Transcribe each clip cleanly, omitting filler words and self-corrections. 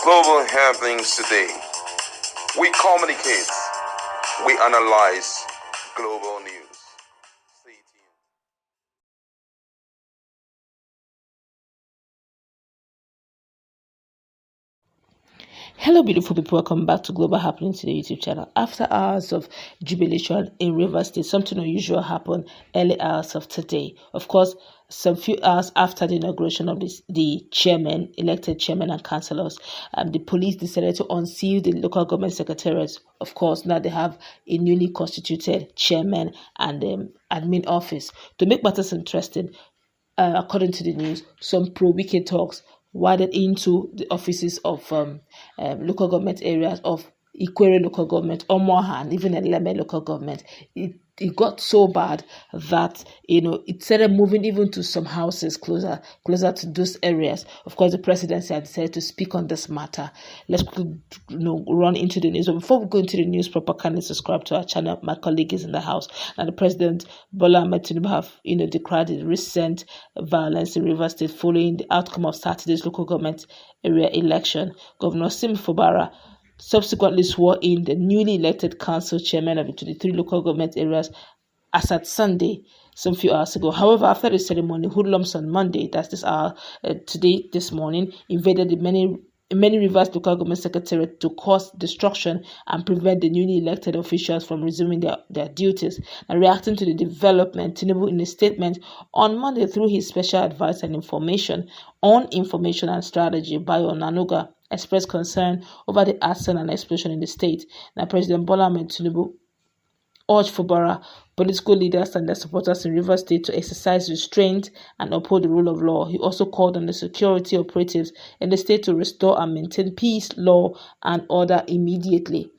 Global happenings today. We communicate. We analyze global news. Stay tuned. Hello, beautiful people. Welcome back to Global Happenings to the YouTube channel. After hours of jubilation in Rivers State, something unusual happened early hours of today. Of course, some few hours after the inauguration of the chairman, elected chairman and councillors, the police decided to unseal the local government secretariats. Of course, now they have a newly constituted chairman and admin office. To make matters interesting, according to the news, some pro-Wike talks waded into the offices of local government areas of Ikwerre local government, Omuhua, and even Eleme local government. It got so bad that it started moving even to some houses closer to those areas. Of course, the presidency had decided to speak on this matter. Let's run into the news. But before we go into the news proper, kindly subscribe to our channel. My colleague is in the house. Now, the President Bola Ahmed Tinubu have decried the recent violence in Rivers State following the outcome of Saturday's local government area election. Governor Fubara subsequently swore in the newly elected council chairman of the 23 local government areas as at Sunday, some few hours ago. However, after the ceremony, hoodlums on Monday, that's this morning, invaded the many Rivers local government secretariat to cause destruction and prevent the newly elected officials from resuming their duties. And reacting to the development, Tinubu, in a statement on Monday through his special advisor on information and strategy, Bayo Nanuga, expressed concern over the arson and explosion in the state. Now, President Bola Ahmed Tinubu urged Fubara, political leaders and their supporters in Rivers State to exercise restraint and uphold the rule of law. He also called on the security operatives in the state to restore and maintain peace, law, and order immediately.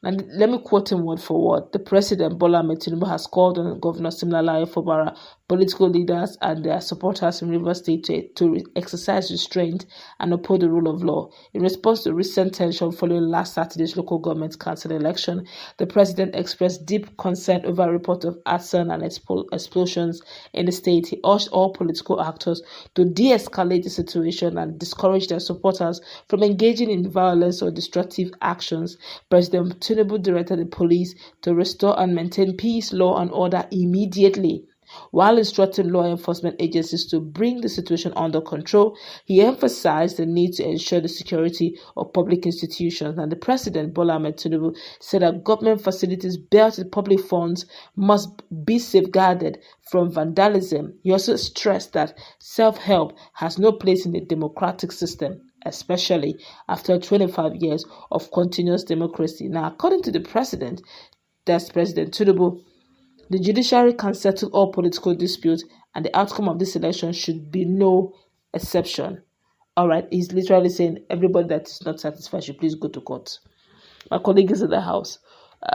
And let me quote him word for word. The President Bola Ahmed Tinubu has called on Governor Siminalayi Fubara, political leaders and their supporters in Rivers State to exercise restraint and uphold the rule of law. In response to recent tension following last Saturday's local government council election, the President expressed deep concern over a report of arson and explosions in the state. He urged all political actors to de-escalate the situation and discourage their supporters from engaging in violence or destructive actions. President Tinubu directed the police to restore and maintain peace, law, and order immediately. While instructing law enforcement agencies to bring the situation under control, he emphasized the need to ensure the security of public institutions. And the President, Bola Ahmed Tinubu, said that government facilities built with public funds must be safeguarded from vandalism. He also stressed that self-help has no place in the democratic system, especially after 25 years of continuous democracy. Now, according to the President, that's President Tinubu, the judiciary can settle all political disputes, and the outcome of this election should be no exception. All right, he's literally saying everybody that is not satisfied should please go to court. My colleague is in the house.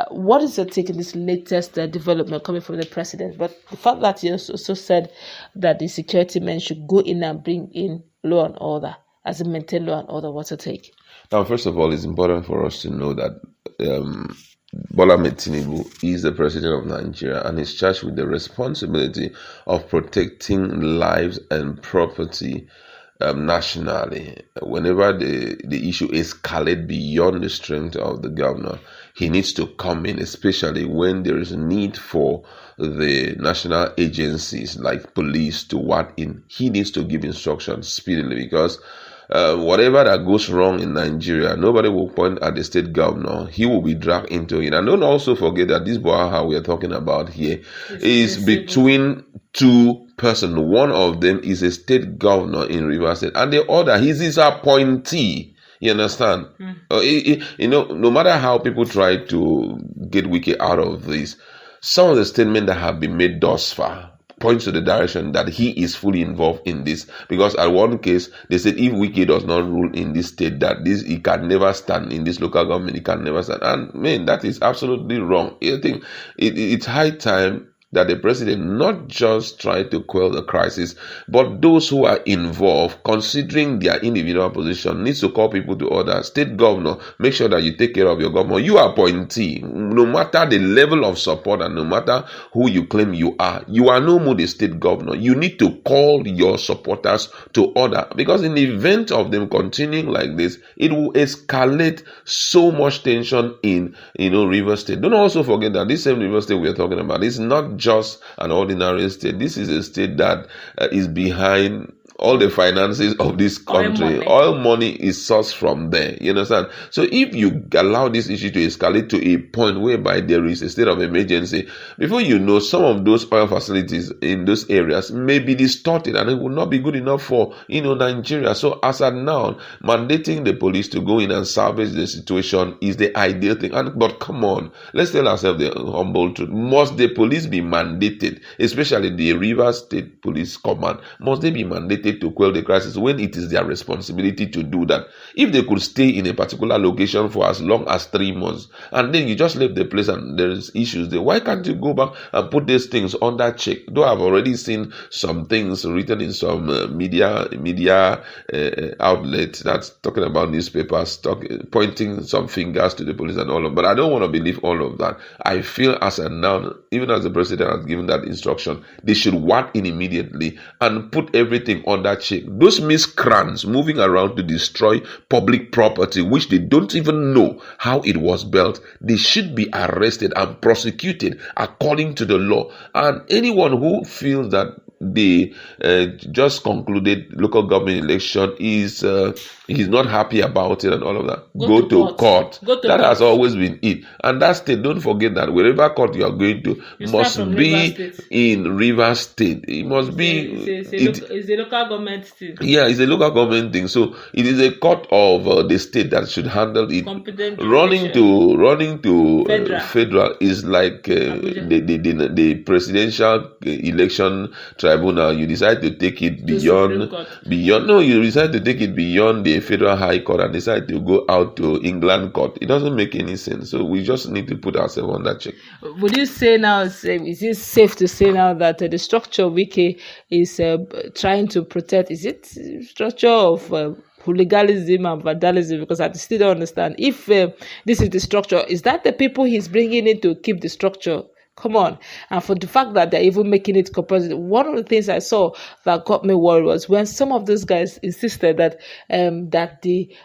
What is your take on this latest development coming from the President? But the fact that he also said that the security men should go in and bring in law and order, as in maintain law and order, what's your take? Now, first of all, it's important for us to know that Bola Ahmed Tinubu is the president of Nigeria and is charged with the responsibility of protecting lives and property nationally. Whenever the issue escalates beyond the strength of the governor, he needs to come in, especially when there is a need for the national agencies like police to wad in. He needs to give instructions speedily, because whatever that goes wrong in Nigeria, nobody will point at the state governor. He will be dragged into it. And don't also forget that this Boaha we are talking about here is between two persons. One of them is a state governor in Rivers State, and the other, he's his appointee. You understand? No matter how people try to get Wike out of this, some of the statements that have been made thus far points to the direction that he is fully involved in this. Because at one case, they said if Wike does not rule in this state, that he can never stand in this local government, he can never stand. And man, that is absolutely wrong. I think it's high time that the president not just try to quell the crisis, but those who are involved, considering their individual position, needs to call people to order. State governor, make sure that you take care of your governor. You are appointee, no matter the level of support and no matter who you claim you are no more the state governor. You need to call your supporters to order, because in the event of them continuing like this, it will escalate so much tension in Rivers State. Don't also forget that this same Rivers State we are talking about is not just an ordinary state. This is a state that is behind all the finances of this country. Oil money is sourced from there. You understand? So if you allow this issue to escalate to a point whereby there is a state of emergency, before you know, some of those oil facilities in those areas may be distorted and it will not be good enough for Nigeria. So as at now, mandating the police to go in and salvage the situation is the ideal thing. But come on, let's tell ourselves the humble truth. Must the police be mandated, especially the Rivers State Police Command, must they be mandated to quell the crisis when it is their responsibility to do that? If they could stay in a particular location for as long as 3 months and then you just leave the place and there's issues there, why can't you go back and put these things under check? Though I've already seen some things written in some media outlets that's talking about newspapers, pointing some fingers to the police and all of, but I don't want to believe all of that. I feel as a now, even as the president has given that instruction, they should whack in immediately and put everything under check. Those miscreants moving around to destroy public property, which they don't even know how it was built, they should be arrested and prosecuted according to the law. And anyone who feels that the just concluded local government election is he's not happy about it and all of that, go to court. That has always been it. And that state, don't forget that wherever court you are going to must be in Rivers State. It must be it's a local government thing. Yeah, it's a local government thing. So it is a court of the state that should handle it. Running to federal is like the presidential election tribunal. You decide to take it beyond. No, you decide to take it beyond the federal high court and decide to go out to England court. It doesn't make any sense. So we just need to put ourselves on that check. Would you say now, is it safe to say now that the structure Wike is trying to protect, is it structure of hooliganism and vandalism? Because I still don't understand. If this is the structure, is that the people he's bringing in to keep the structure? Come on. And for the fact that they're even making it compulsory, one of the things I saw that got me worried was when some of those guys insisted that the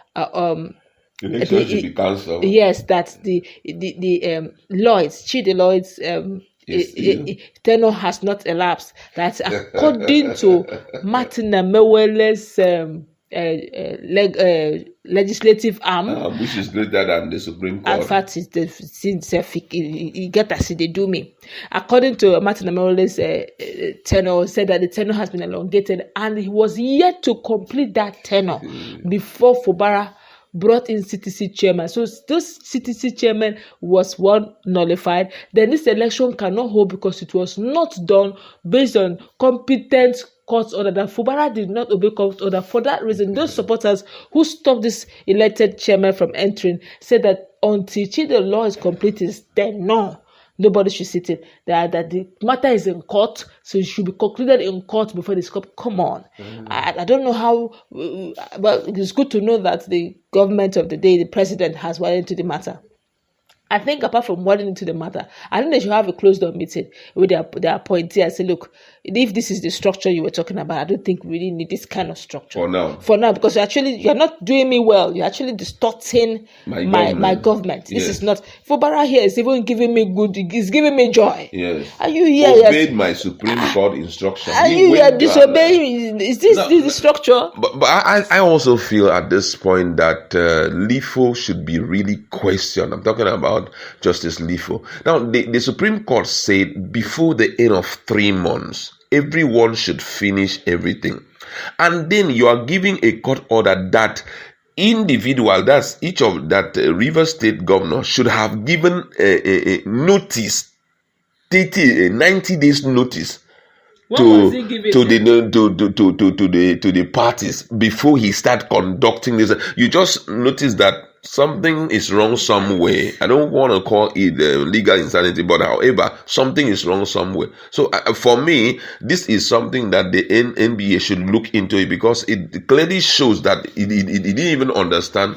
election should be cancelled. Yes, that the Lloyd's, Chidi Lloyd's tenure has not elapsed. That's according to Martin Amewele's legislative arm, which is greater than the Supreme Court. In fact, get as they do me. According to Martin Amewele's tenure, said that the tenure has been elongated, and he was yet to complete that tenure before Fubara brought in CTC chairman. So this CTC chairman was one nullified. Then this election cannot hold because it was not done based on competent court order. That Fubara did not obey court order. For that reason, those supporters who stopped this elected chairman from entering said that until the law is completed, then no, nobody should sit in. That the matter is in court, so it should be concluded in court before this court. Come on. I don't know how, but it's good to know that the government of the day, the president, has waded into the matter. I think apart from wading into the matter, I think they should have a closed door meeting with their appointee and say, look, if this is the structure you were talking about, I don't think we really need this kind of structure. For now, because you're not doing me well. You're actually distorting my government. Yes. This is not, Fubara here is even giving me good, it's giving me joy. Yes. Are you here? Obeyed my Supreme Court instruction. Are you here disobeying? Is this the structure? But I also feel at this point that LIFO should be really questioned. I'm talking about Justice LIFO. Now, the Supreme Court said before the end of 3 months, everyone should finish everything. And then you are giving a court order that individual, that's each of that Rivers State governor should have given a notice, 90 days notice Was he giving to the parties before he start conducting this. You just notice that something is wrong somewhere. I don't want to call it legal insanity, but however, something is wrong somewhere. So for me, this is something that the NBA should look into it, because it clearly shows that it didn't even understand